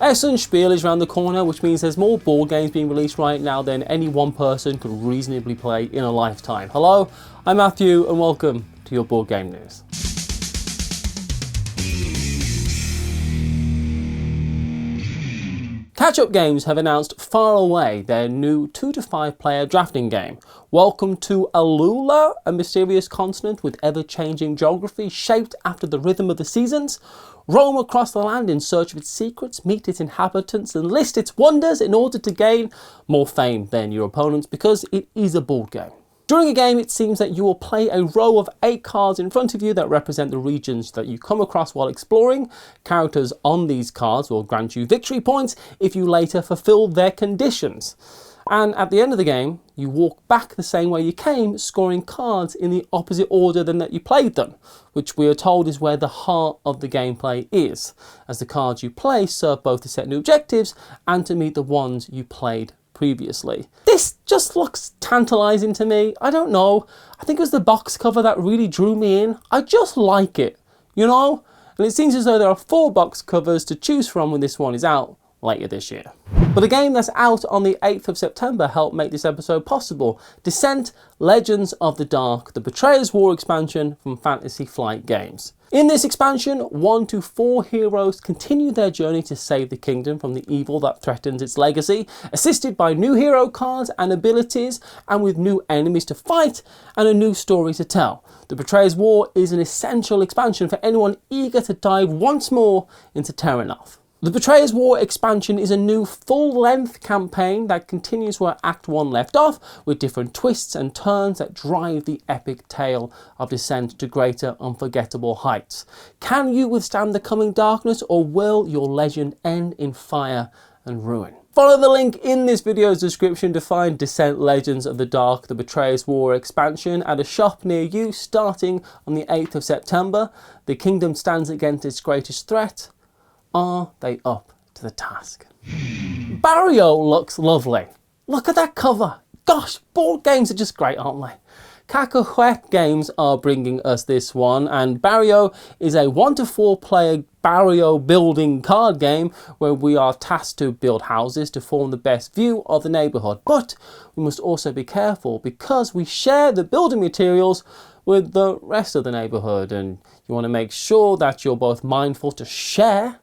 Essen Spiel is around the corner, which means there's more board games being released right now than any one person could reasonably play in a lifetime. Hello, I'm Matthew and welcome to your board game news. Catch-Up Games have announced Far Away, their new 2 to 5 player drafting game. Welcome to Alula, a mysterious continent with ever-changing geography shaped after the rhythm of the seasons. Roam across the land in search of its secrets, meet its inhabitants and list its wonders in order to gain more fame than your opponents, because it is a board game. During a game, it seems that you will play a row of 8 cards in front of you that represent the regions that you come across while exploring. Characters on these cards will grant you victory points if you later fulfill their conditions. And at the end of the game, you walk back the same way you came, scoring cards in the opposite order than that you played them, which we are told is where the heart of the gameplay is, as the cards you play serve both to set new objectives and to meet the ones you played previously. This just looks tantalizing to me. I don't know. I think it was the box cover that really drew me in. I just like it, you know? And it seems as though there are 4 box covers to choose from when this one is out later this year. But the game that's out on the 8th of September helped make this episode possible. Descent: Legends of the Dark, the Betrayer's War expansion from Fantasy Flight Games. In this expansion, 1 to 4 heroes continue their journey to save the kingdom from the evil that threatens its legacy, assisted by new hero cards and abilities, and with new enemies to fight and a new story to tell. The Betrayer's War is an essential expansion for anyone eager to dive once more into Terrinoth. The Betrayer's War expansion is a new full-length campaign that continues where Act 1 left off, with different twists and turns that drive the epic tale of descent to greater unforgettable heights. Can you withstand the coming darkness, or will your legend end in fire and ruin? Follow the link in this video's description to find Descent: Legends of the Dark, the Betrayer's War expansion at a shop near you starting on the 8th of September. The kingdom stands against its greatest threat. Are they up to the task? Barrio looks lovely. Look at that cover. Gosh, board games are just great, aren't they? Cacahuete Games are bringing us this one, and Barrio is a 1 to 4 player barrio building card game where we are tasked to build houses to form the best view of the neighbourhood. But we must also be careful because we share the building materials with the rest of the neighbourhood, and you want to make sure that you're both mindful to share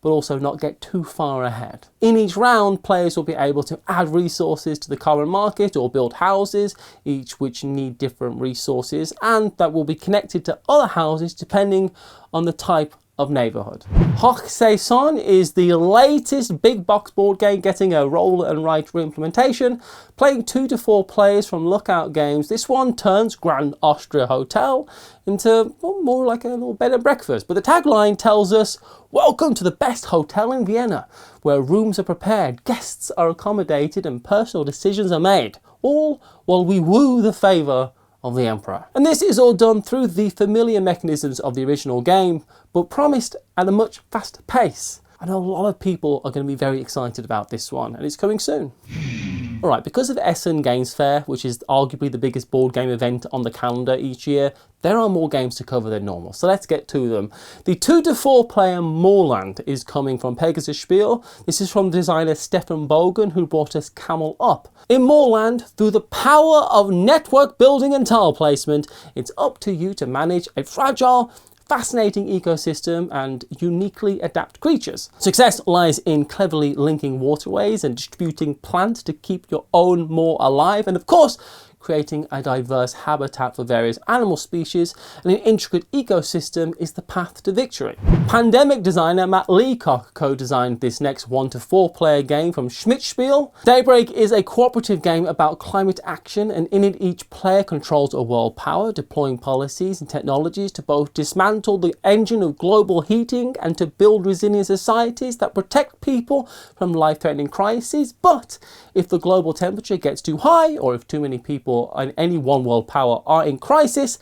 but also not get too far ahead. In each round, players will be able to add resources to the common market or build houses, each which need different resources, and that will be connected to other houses depending on the type of neighbourhood. Hoch Saison is the latest big box board game getting a roll and write re-implementation. Playing 2 to 4 players from Lookout Games, this one turns Grand Austria Hotel into more like a little bed and breakfast. But the tagline tells us, "Welcome to the best hotel in Vienna, where rooms are prepared, guests are accommodated and personal decisions are made, all while we woo the favour of the Emperor." And this is all done through the familiar mechanisms of the original game, but promised at a much faster pace. I know a lot of people are going to be very excited about this one, and it's coming soon. Alright, because of Essen Games Fair, which is arguably the biggest board game event on the calendar each year, there are more games to cover than normal, so let's get to them. The 2 to 4 player Homeland is coming from Pegasus Spiel. This is from designer Stefan Bogen, who brought us Camel Up. In Homeland, through the power of network building and tile placement, it's up to you to manage a fragile, fascinating ecosystem and uniquely adapt creatures. Success lies in cleverly linking waterways and distributing plants to keep your own more alive, and of course, creating a diverse habitat for various animal species and an intricate ecosystem is the path to victory. Pandemic designer Matt Leacock co-designed this next 1 to 4 player game from Schmidt-Spiel. Daybreak is a cooperative game about climate action, and in it each player controls a world power, deploying policies and technologies to both dismantle the engine of global heating and to build resilient societies that protect people from life-threatening crises. But if the global temperature gets too high, or if too many people and any one world power are in crisis,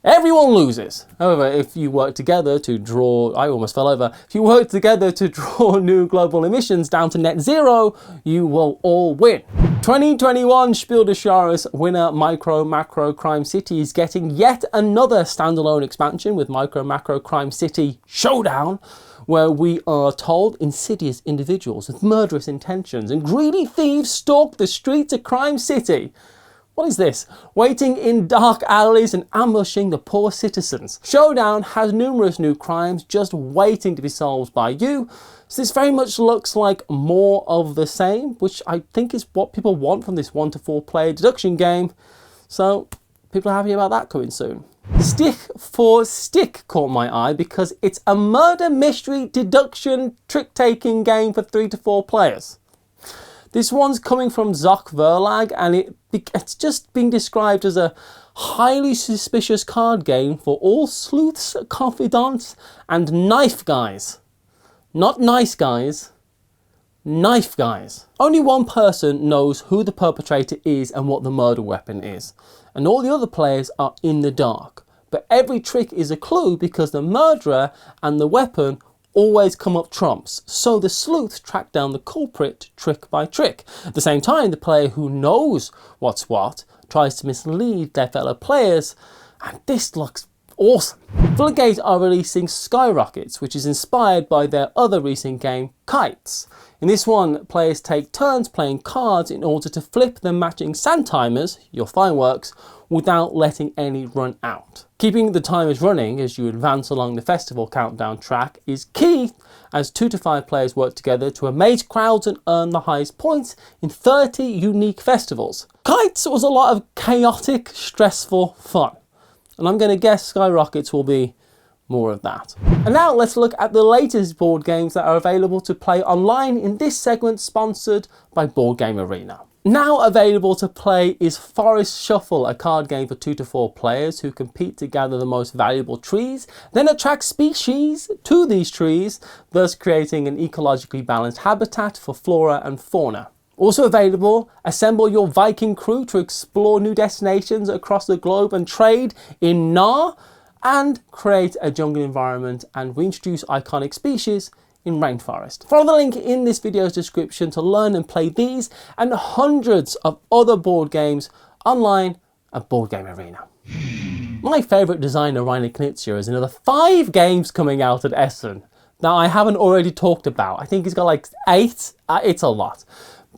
everyone loses. However, if you work together to draw, I almost fell over, if you work together to draw new global emissions down to net zero, you will all win. 2021 Spiel des Jahres winner Micro Macro Crime City is getting yet another standalone expansion with Micro Macro Crime City Showdown, where we are told insidious individuals with murderous intentions and greedy thieves stalk the streets of Crime City. What is this? Waiting in dark alleys and ambushing the poor citizens. Showdown has numerous new crimes just waiting to be solved by you. So this very much looks like more of the same, which I think is what people want from this 1 to 4 player deduction game. So people are happy about that coming soon. Stick for Stick caught my eye because it's a murder mystery deduction trick-taking game for 3 to 4 players. This one's coming from Zoc Verlag, and it's just being described as a highly suspicious card game for all sleuths, confidants, and knife guys. Not nice guys, knife guys. Only one person knows who the perpetrator is and what the murder weapon is, and all the other players are in the dark. But every trick is a clue because the murderer and the weapon always come up trumps, so the sleuths track down the culprit trick by trick. At the same time, the player who knows what's what tries to mislead their fellow players, and this looks awesome. Floodgate are releasing Skyrockets, which is inspired by their other recent game, Kites. In this one, players take turns playing cards in order to flip the matching sand timers, your fireworks, without letting any run out. Keeping the timers running as you advance along the festival countdown track is key, as 2 to 5 players work together to amaze crowds and earn the highest points in 30 unique festivals. Kites was a lot of chaotic, stressful fun, and I'm going to guess Skyrockets will be more of that. And now let's look at the latest board games that are available to play online in this segment, sponsored by Board Game Arena. Now available to play is Forest Shuffle, a card game for 2 to 4 players who compete to gather the most valuable trees, then attract species to these trees, thus creating an ecologically balanced habitat for flora and fauna. Also available, assemble your Viking crew to explore new destinations across the globe and trade in Nar, and create a jungle environment and reintroduce iconic species in rainforest. Follow the link in this video's description to learn and play these and hundreds of other board games online at Board Game Arena. My favourite designer, Rainer Knizia, has another 5 games coming out at Essen that I haven't already talked about. I think he's got like 8. It's a lot.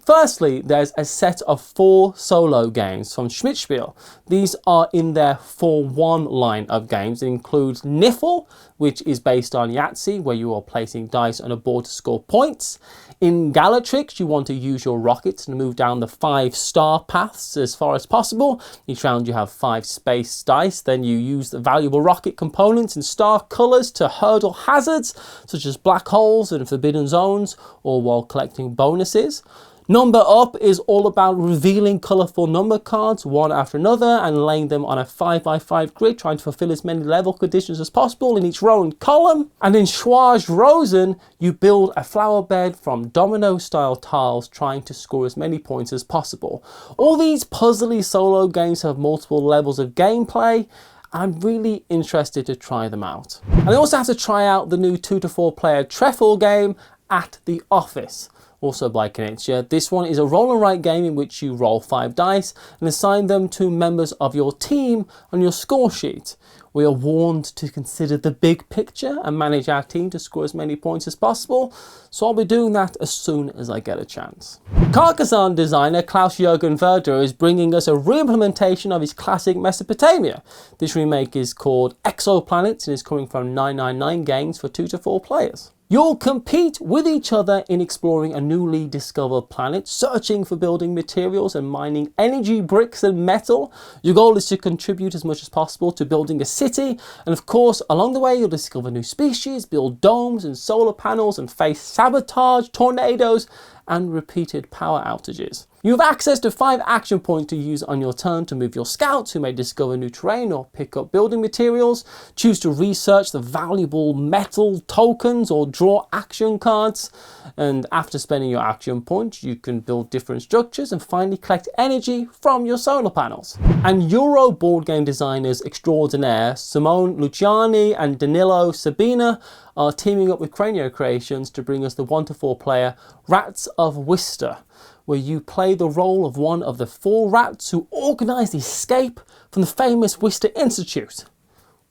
Firstly, there's a set of 4 solo games from Schmidtspiel. These are in their 4-1 line of games. It includes Niffle, which is based on Yahtzee, where you are placing dice on a board to score points. In Galatrix, you want to use your rockets to move down the 5 star paths as far as possible. Each round you have 5 space dice, then you use the valuable rocket components and star colours to hurdle hazards, such as black holes and forbidden zones, all while collecting bonuses. Number Up is all about revealing colourful number cards one after another and laying them on a 5x5 grid, trying to fulfill as many level conditions as possible in each row and column. And in Schwarz Rosen, you build a flower bed from domino style tiles, trying to score as many points as possible. All these puzzly solo games have multiple levels of gameplay. I'm really interested to try them out. And I also have to try out the new 2 to 4 player Treffle game At the Office, also by Knizia. This one is a roll and write game in which you roll 5 dice and assign them to members of your team on your score sheet. We are warned to consider the big picture and manage our team to score as many points as possible, so I'll be doing that as soon as I get a chance. Carcassonne designer Klaus-Jürgen Werder is bringing us a re-implementation of his classic Mesopotamia. This remake is called Exoplanets and is coming from 999 Games for 2 to 4 players. You'll compete with each other in exploring a newly discovered planet, searching for building materials and mining energy bricks and metal. Your goal is to contribute as much as possible to building a city, and of course along the way you'll discover new species, build domes and solar panels, and face sabotage, tornadoes and repeated power outages. You have access to 5 action points to use on your turn to move your scouts, who may discover new terrain or pick up building materials, choose to research the valuable metal tokens or draw action cards, and after spending your action points you can build different structures and finally collect energy from your solar panels. And Euro board game designers extraordinaire Simone Luciani and Danilo Sabina are teaming up with Cranio Creations to bring us the 1 to 4 player Rats of Worcester, where you play the role of one of the 4 rats who organised the escape from the famous Worcester Institute.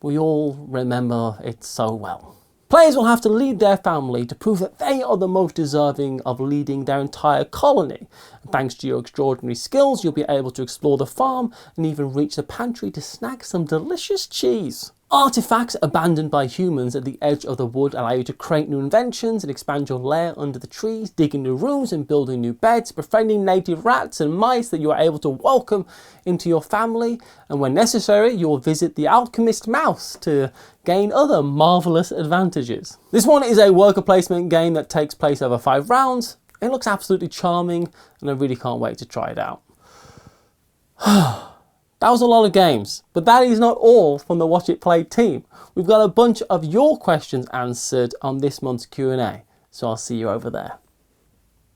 We all remember it so well. Players will have to lead their family to prove that they are the most deserving of leading their entire colony. And thanks to your extraordinary skills, you'll be able to explore the farm and even reach the pantry to snag some delicious cheese. Artifacts abandoned by humans at the edge of the wood allow you to create new inventions and expand your lair under the trees, digging new rooms and building new beds, befriending native rats and mice that you are able to welcome into your family. And when necessary, you will visit the alchemist mouse to gain other marvellous advantages. This one is a worker placement game that takes place over 5 rounds. It looks absolutely charming and I really can't wait to try it out. That was a lot of games, but that is not all from the Watch It Play team. We've got a bunch of your questions answered on this month's Q&A, so I'll see you over there.